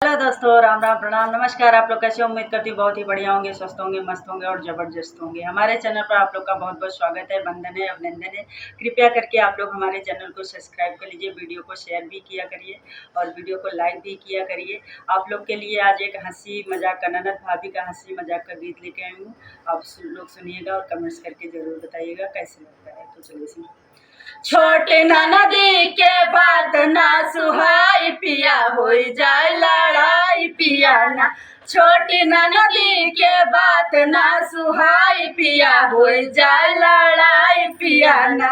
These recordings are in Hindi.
हेलो दोस्तों, राम राम, प्रणाम, नमस्कार। आप लोग कैसे? उम्मीद करती हूँ बहुत ही बढ़िया होंगे, स्वस्थ होंगे, मस्त होंगे और ज़बरदस्त होंगे। हमारे चैनल पर आप लोग का बहुत बहुत स्वागत है, वंदन है, अभिनंदन है। कृपया करके आप लोग हमारे चैनल को सब्सक्राइब कर लीजिए, वीडियो को शेयर भी किया करिए और वीडियो को लाइक भी किया करिए। आप लोग के लिए आज एक हंसी मजाक का, ननद भाभी का हंसी मजाक का गीत लेके आई हूँ। आप लोग सुनिएगा और कमेंट्स करके ज़रूर बताइएगा कैसे लगता है। तो चलिए सुनिए। छोटे नदी के बात ना सुहाई पिया, हो जाए लड़ाई पिया ना। छोटी नदी के बात ना सुहाई पिया, हो जाए लड़ाई पिया ना।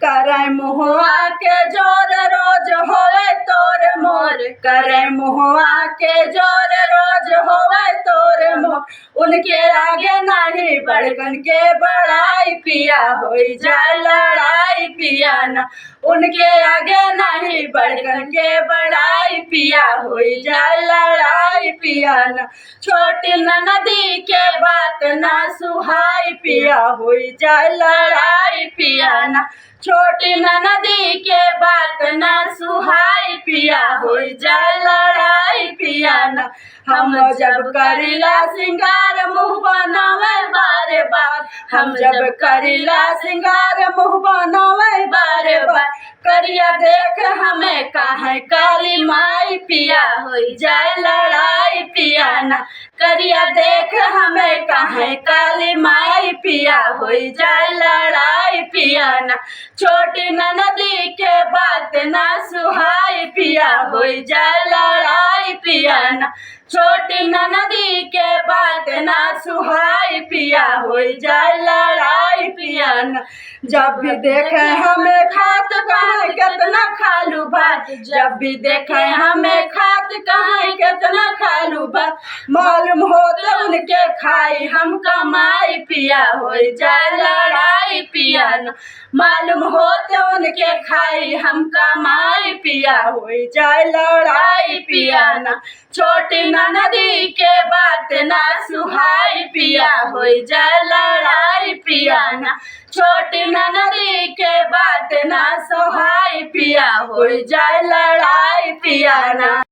करे मुहुआ के जोर रोज होवे तोर मोर, करे मुहुआ के जोर रोज होवे तोर मोर। उनके आगे नहीं बड़कन के बड़ाई पिया, हो जाए लड़ाई पिया ना। उनके आगे नहीं बड़कन के बड़ाई पिया, हो जाए लड़ाई पिया ना। छोटी नदी के बात ना सुहाई पिया, हो जाए लड़ाई पिया ना। छोटी नदी के बात ना सुहाई पिया, हो जाए लड़ाई पिया ना। हम जब करीला सिंगार मुँह बनावे बारे बार, हम जब करीला सिंगार मुँह बनावे बारे बार। करिया देख हमें काहे काली माई पिया, हो जाए लड़ाई पिया ना। करिया देख हमें काहे काली माई पिया, हो जाए लड़ाई पिया ना। छोटी नदी के बात ना सुहाई पिया, हो जाए लड़ाई पिया ना। छोटी नदी के बात ना सुहाई पिया, हो जाए लड़ाई पिया ना। जब भी देखे हमें खात कहाँ कितना खालू भात, जब भी देखे हमें खात कहाँ कितना खालू भात। मालूम होते उनके खाई हम कमाई पिया, हो जाए लड़ाई पिया ना। मालूम होते उनके खाई हम कमाई पिया, हो जाए लड़ाई पिया ना। छोटी नदी के बात ना सुहाई पिया, हो जाए लड़ाई पिया ना। छोटी नदी के बात ना सुहाई पिया, हो जाए लड़ाई पिया ना।